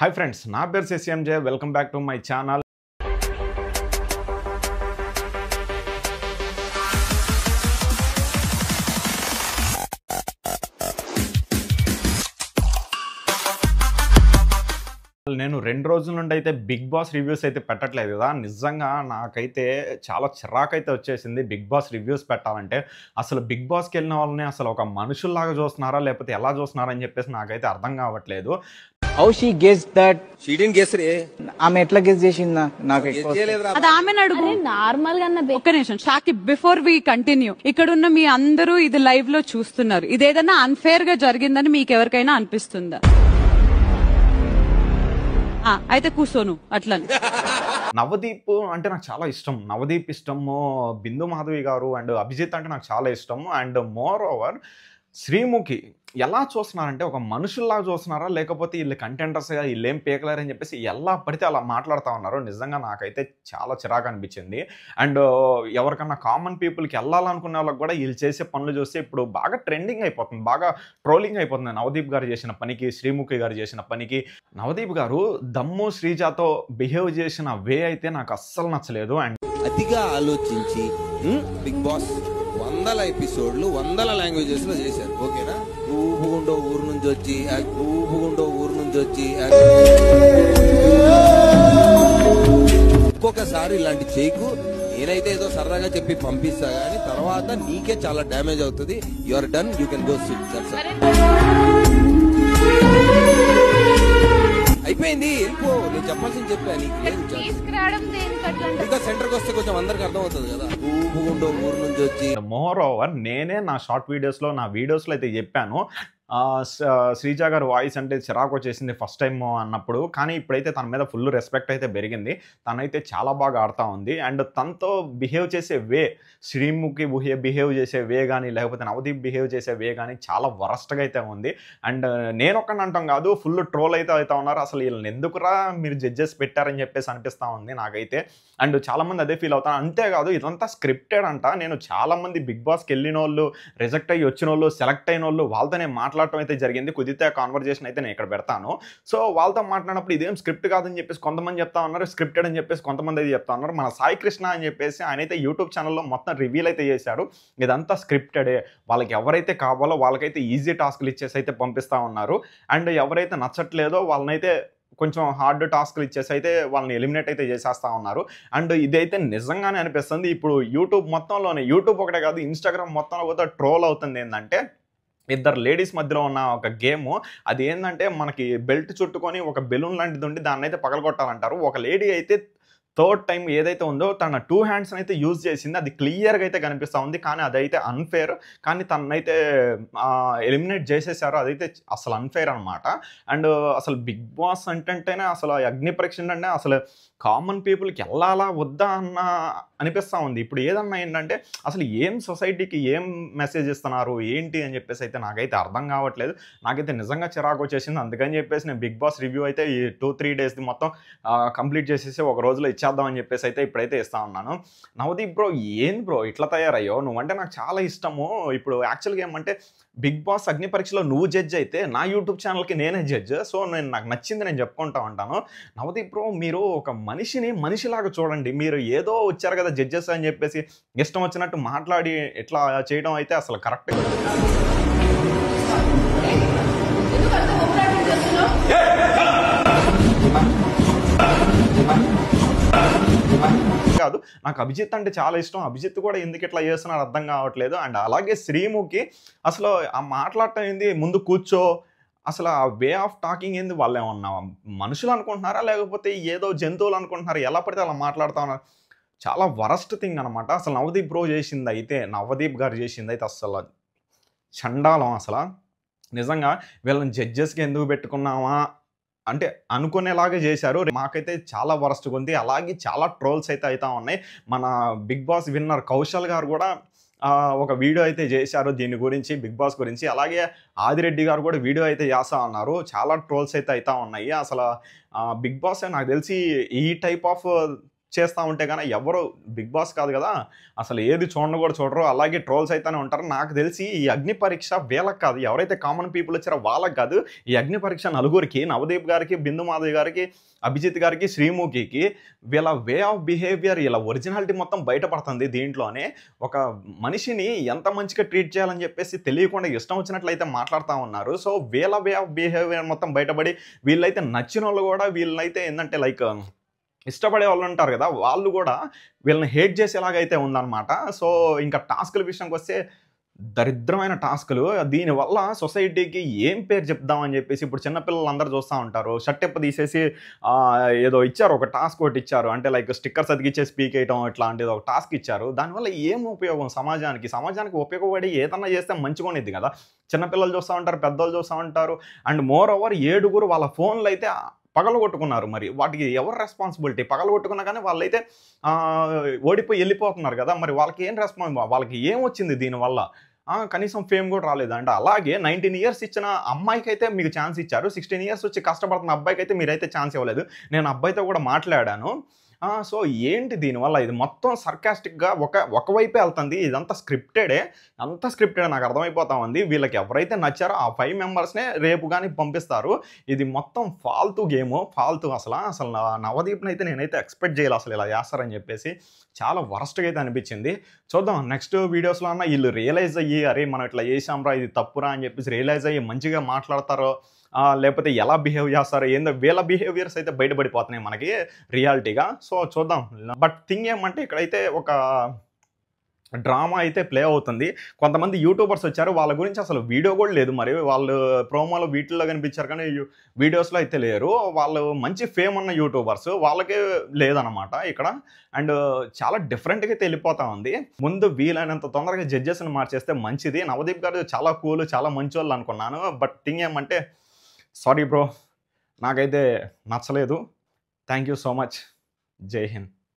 Hi friends, na peru CCMJ. Welcome back to my channel. నేను 2 రోజుల నుండి అయితే బిగ్ బాస్ రివ్యూస్ అయితే పెట్టట్లేదు కదా. నిజంగా నాకైతే చాలా చిరాకైతే వచ్చేసింది బిగ్ బాస్ రివ్యూస్ పెట్టాలంటే. అసలు బిగ్ బాస్‌కెళ్ళిన వాళ్ళని అసలు ఒక మనుషుల్లాగా చూస్తున్నారా? లేకపోతే ఎలా చూస్తున్నారా అని చెప్పేసి నాకైతే అర్థం కావట్లేదు. How she guessed that? She didn't guess రే. ఆమె ఎట్లా గెస్ చేసిందా? నాకు ఎక్కువ అది ఆమెను అడుగు. నార్మల్ గా ఒక్క నిమిషం షాకిబ్, బిఫోర్ వి కంటిన్యూ, ఇక్కడ ఉన్న మీ అందరూ ఇది లైవ్ లో చూస్తున్నారు. ఇదేదన్నా అన్ఫేర్ గా జరిగిందని మీకు ఎవరికైనా అనిపిస్తుందా? అయితే కూర్చోను అట్లని. నవదీప్ అంటే నాకు చాలా ఇష్టం. నవదీప్ ఇష్టము, బిందు మాధవి గారు అండ్ అభిజిత్ అంటే నాకు చాలా ఇష్టం. అండ్ మోర్ ఓవర్ శ్రీముఖి ఎలా చూస్తున్నారంటే ఒక మనుషుల్లాగా చూస్తున్నారా? లేకపోతే వీళ్ళు కంటెంటర్స్గా వీళ్ళేం పీకలేరని చెప్పేసి ఎలా పడితే అలా మాట్లాడుతూ ఉన్నారు. నిజంగా నాకైతే చాలా చిరాకు అనిపించింది. అండ్ ఎవరికన్నా కామన్ పీపుల్కి వెళ్ళాలనుకునే వాళ్ళకి కూడా వీళ్ళు చేసే పనులు చూస్తే ఇప్పుడు బాగా ట్రెండింగ్ అయిపోతుంది, బాగా ట్రోలింగ్ అయిపోతుంది. నవదీప్ గారు చేసిన పనికి, శ్రీముఖి గారు చేసిన పనికి. నవదీప్ గారు దమ్ము శ్రీజాతో బిహేవ్ చేసిన వే అయితే నాకు అస్సలు నచ్చలేదు. అండ్ అతిగా ఆలోచించి బిగ్ బాస్ 100 ఎపిసోడ్లు 100 లాంగ్వేజెస్ లో చేశారు. ఓకేనా? ఊపుగుండో ఊరు నుంచి వచ్చి ఒక్కొక్కసారి ఇలాంటి చేయకు. నేనైతే ఏదో సరదాగా చెప్పి పంపిస్తా గానీ తర్వాత నీకే చాలా డ్యామేజ్ అవుతుంది. You are done, you can go sit. అయిపోయింది, వెళ్ళిపో. నేను చెప్పాల్సింది చెప్పా. ఇంకా సెంటర్కి వస్తే కొంచెం అందరికి అర్థం అవుతుంది కదా. ఊపుగుండో ఊరు నుంచి వచ్చి. మోర్ ఓవర్ నేనే నా షార్ట్ వీడియోస్లో, నా వీడియోస్లో అయితే చెప్పాను, శ్రీజ గారు వాయిస్ అంటే చిరాకు వచ్చేసింది ఫస్ట్ టైం అన్నప్పుడు. కానీ ఇప్పుడైతే తన మీద ఫుల్ రెస్పెక్ట్ అయితే పెరిగింది. తనైతే చాలా బాగా ఆడుతూ ఉంది. అండ్ తనతో బిహేవ్ చేసే వే, శ్రీముఖి బిహేవ్ చేసే వే కానీ, లేకపోతే నవదీప్ బిహేవ్ చేసే వే కానీ చాలా వరస్ట్గా అయితే ఉంది. అండ్ నేను ఒక్కడిని అంటాం కాదు, ఫుల్ ట్రోల్ అయితే అవుతా ఉన్నారు. అసలు వీళ్ళని ఎందుకురా మీరు జడ్జెస్ పెట్టారని చెప్పేసి అనిపిస్తూ ఉంది నాకైతే. అండ్ చాలామంది అదే ఫీల్ అవుతాను. అంతేకాదు ఇదంతా స్క్రిప్టెడ్ అంట. నేను చాలామంది బిగ్ బాస్కి వెళ్ళిన వాళ్ళు, రిజెక్ట్ అయ్యి వచ్చిన వాళ్ళు, సెలెక్ట్ అయిన వాళ్ళు వాళ్ళతోనే మాట్లాడటం అయితే జరిగింది. కుదిరితే కాన్వర్జేషన్ అయితే నేను ఇక్కడ పెడతాను. సో వాళ్ళతో మాట్లాడినప్పుడు ఇదేం స్క్రిప్ట్ కాదని చెప్పేసి కొంతమంది చెప్తా ఉన్నారు, స్క్రిప్టెడ్ అని చెప్పేసి కొంతమంది అయితే చెప్తా ఉన్నారు. మన సాయి కృష్ణ అని చెప్పేసి ఆయన అయితే యూట్యూబ్ ఛానల్లో మొత్తం రివీల్ అయితే చేశాడు. ఇదంతా స్క్రిప్టెడే, వాళ్ళకి ఎవరైతే కావాలో వాళ్ళకైతే ఈజీ టాస్క్లు ఇచ్చేసి అయితే పంపిస్తూ ఉన్నారు. అండ్ ఎవరైతే నచ్చట్లేదో వాళ్ళనైతే కొంచెం హార్డ్ టాస్క్లు ఇచ్చేసి అయితే వాళ్ళని ఎలిమినేట్ అయితే చేసేస్తూ ఉన్నారు. అండ్ ఇదైతే నిజంగానే అనిపిస్తుంది. ఇప్పుడు యూట్యూబ్ మొత్తంలోనే, యూట్యూబ్ ఒకటే కాదు ఇన్స్టాగ్రామ్ మొత్తంలో కూడా ట్రోల్ అవుతుంది. ఏంటంటే ఇద్దరు లేడీస్ మధ్యలో ఉన్న ఒక గేము. అది ఏంటంటే మనకి బెల్ట్ చుట్టుకొని ఒక బెలూన్ లాంటిది ఉండి దాన్ని అయితే పగలగొట్టాలంటారు. ఒక లేడీ అయితే థర్డ్ టైం ఏదైతే ఉందో తన 2 హ్యాండ్స్ని అయితే యూజ్ చేసింది. అది క్లియర్గా అయితే కనిపిస్తూ ఉంది. కానీ అదైతే అన్ఫేర్. కానీ తనైతే ఎలిమినేట్ చేసేసారు. అదైతే అసలు అన్ఫేర్ అనమాట. అండ్ అసలు బిగ్ బాస్ అంటేనే అసలు అగ్ని పరీక్ష అంటే అసలు కామన్ పీపుల్కి వెళ్ళాలా వద్దా అన్న అనిపిస్తూ ఉంది. ఇప్పుడు ఏదన్నా ఏంటంటే అసలు ఏం సొసైటీకి ఏం మెసేజ్ ఇస్తున్నారు ఏంటి అని చెప్పేసి అయితే నాకైతే అర్థం కావట్లేదు. నాకైతే నిజంగా చిరాకు వచ్చేసింది. అందుకని చెప్పేసి నేను బిగ్ బాస్ రివ్యూ అయితే ఈ 2-3 డేస్ది మొత్తం కంప్లీట్ చేసేసి ఒక రోజులో ఇచ్చేద్దామని చెప్పేసి అయితే ఇప్పుడైతే ఇస్తా ఉన్నాను. నవదీప్ బ్రో ఏంది బ్రో ఇట్లా తయారయ్యో? నువ్వంటే నాకు చాలా ఇష్టము. ఇప్పుడు యాక్చువల్గా ఏమంటే బిగ్ బాస్ అగ్ని పరీక్షలో నువ్వు జడ్జ్ అయితే నా యూట్యూబ్ ఛానల్కి నేనే జడ్జ్. సో నాకు నచ్చింది నేను చెప్పుకుంటా ఉంటాను. నవదీప్ బ్రో మీరు ఒక మనిషిని మనిషిలాగా చూడండి. మీరు ఏదో వచ్చారు కదా జడ్జెస్ అని చెప్పేసి ఇష్టం వచ్చినట్టు మాట్లాడి ఇట్లా చేయడం అయితే అసలు కరెక్ట్ కాదు. నాకు అభిజిత్ అంటే చాలా ఇష్టం. అభిజిత్ కూడా ఎందుకు ఇట్లా చేస్తున్నారు అర్థం కావట్లేదు. అండ్ అలాగే శ్రీముఖి అసలు ఆ మాట్లాడటం ఏంది, ముందు కూర్చో, అసలు ఆ వే ఆఫ్ టాకింగ్ ఏంది, వాళ్ళు ఏమన్నా మనుషులు అనుకుంటున్నారా లేకపోతే ఏదో జంతువులు అనుకుంటున్నారా? ఎలా పడితే అలా మాట్లాడుతూ ఉన్నారు. చాలా వరస్ట్ థింగ్ అనమాట. అసలు నవదీప్ బ్రో చేసింది అయితే, నవదీప్ గారు చేసింది అయితే అసలు చండాలం. అసలు నిజంగా వీళ్ళని జడ్జెస్కి ఎందుకు పెట్టుకున్నామా అంటే అనుకునేలాగా చేశారు. మాకైతే చాలా వరస్ట్గా ఉంది. అలాగే చాలా ట్రోల్స్ అయితే అవుతా ఉన్నాయి. మన బిగ్ బాస్ విన్నర్ కౌశల్ గారు కూడా ఒక వీడియో అయితే చేశారు దీని గురించి, బిగ్ బాస్ గురించి. అలాగే ఆదిరెడ్డి గారు కూడా వీడియో అయితే చేస్తూ ఉన్నారు. చాలా ట్రోల్స్ అయితే అవుతా ఉన్నాయి. అసలు బిగ్ బాస్ నాకు తెలిసి ఈ టైప్ ఆఫ్ చేస్తూ ఉంటే కానీ ఎవరు బిగ్ బాస్ కాదు కదా, అసలు ఏది చూడను కూడా చూడరు, అలాగే ట్రోల్స్ అయితేనే ఉంటారు. నాకు తెలిసి ఈ అగ్ని పరీక్ష వీళ్ళకి కాదు, ఎవరైతే కామన్ పీపుల్ వచ్చారో వాళ్ళకి కాదు, ఈ అగ్ని పరీక్ష నలుగురికి, నవదీప్ గారికి, బిందు మాధవి గారికి, అభిజిత్ గారికి, శ్రీముఖికి వీళ్ళ వే ఆఫ్ బిహేవియర్, ఇలా ఒరిజినాలిటీ మొత్తం బయటపడుతుంది. దీంట్లోనే ఒక మనిషిని ఎంత మంచిగా ట్రీట్ చేయాలని చెప్పేసి తెలియకుండా ఇష్టం వచ్చినట్లయితే మాట్లాడుతూ ఉన్నారు. సో వీళ్ళ వే ఆఫ్ బిహేవియర్ మొత్తం బయటపడి వీళ్ళైతే నచ్చిన వాళ్ళు కూడా వీళ్ళైతే ఏంటంటే లైక్ ఇష్టపడే వాళ్ళు ఉంటారు కదా, వాళ్ళు కూడా వీళ్ళని హేట్ చేసేలాగైతే ఉందన్నమాట. సో ఇంకా టాస్కుల విషయానికి వస్తే దరిద్రమైన టాస్కులు. దీనివల్ల సొసైటీకి ఏం పేరు చెప్దామని చెప్పేసి ఇప్పుడు చిన్నపిల్లలు అందరూ చూస్తూ ఉంటారు. షర్ట్ ఎప్ప తీసేసి ఏదో ఇచ్చారు, ఒక టాస్క్ ఒకటి ఇచ్చారు, అంటే లైక్ స్టిక్కర్స్ అతికిచ్చే స్పీక్ వేయటం ఇట్లాంటిది ఒక టాస్క్ ఇచ్చారు. దానివల్ల ఏం ఉపయోగం సమాజానికి ఉపయోగపడి ఏదన్నా చేస్తే మంచిగా ఉండేది కదా. చిన్నపిల్లలు చూస్తూ ఉంటారు, పెద్దోళ్ళు చూస్తూ ఉంటారు. అండ్ మోర్ ఓవర్ 7 వాళ్ళ ఫోన్లు అయితే పగలగొట్టుకున్నారు. మరి వాటికి ఎవరు రెస్పాన్సిబిలిటీ? పగలగొట్టుకున్నా కానీ వాళ్ళైతే ఓడిపోయి వెళ్ళిపోతున్నారు కదా, మరి వాళ్ళకి ఏం వాళ్ళకి ఏం వచ్చింది దీనివల్ల? కనీసం ఫేమ్ కూడా రాలేదు. అంటే అలాగే 19 years ఇచ్చిన అమ్మాయికి అయితే మీకు ఛాన్స్ ఇచ్చారు, 16 years వచ్చి కష్టపడుతున్న అబ్బాయికి అయితే మీరైతే ఛాన్స్ ఇవ్వలేదు. నేను అబ్బాయితో కూడా మాట్లాడాను. సో ఏంటి దీనివల్ల? ఇది మొత్తం సర్కాస్టిక్గా ఒకవైపే వెళ్తుంది. ఇదంతా స్క్రిప్టెడే, అంతా స్క్రిప్టెడ్ నాకు అర్థమైపోతా ఉంది. వీళ్ళకి ఎవరైతే నచ్చారో ఆ 5 మెంబర్స్నే రేపు కానీ పంపిస్తారు. ఇది మొత్తం ఫాల్తూ గేము, అసలు నవదీప్ని అయితే నేనైతే ఎక్స్పెక్ట్ చేయాలి అసలు ఇలా చేస్తారని చెప్పేసి. చాలా వరస్ట్గా అయితే అనిపించింది. చూద్దాం నెక్స్ట్ వీడియోస్లో అన్న వీళ్ళు రియలైజ్ అయ్యి అరే మనం ఇట్లా చేసాంరా, ఇది తప్పురా అని చెప్పేసి రియలైజ్ అయ్యి మంచిగా మాట్లాడతారో, లేకపోతే ఎలా బిహేవ్ చేస్తారో ఏందో, వీళ్ళ బిహేవియర్స్ అయితే బయటపడిపోతున్నాయి మనకి రియాలిటీగా. సో చూద్దాం. బట్ థింగ్ ఏమంటే ఇక్కడైతే ఒక డ్రామా అయితే ప్లే అవుతుంది. కొంతమంది యూట్యూబర్స్ వచ్చారు, వాళ్ళ గురించి అసలు వీడియో కూడా లేదు. మరి వాళ్ళు ప్రోమోలో వీటిల్లో కనిపించారు కానీ వీడియోస్లో అయితే లేరు. వాళ్ళు మంచి ఫేమ్ ఉన్న యూట్యూబర్స్, వాళ్ళకే లేదనమాట ఇక్కడ. అండ్ చాలా డిఫరెంట్గా వెళ్ళిపోతా ఉంది. ముందు వీలైనంత తొందరగా జడ్జెస్ని మార్చేస్తే మంచిది. నవదీప్ గారు చాలా కూల్, చాలా మంచి వాళ్ళు అనుకున్నాను. బట్ థింగ్ ఏమంటే సారీ బ్రో, నాకైతే నచ్చలేదు. Thank you so much. జై హింద్.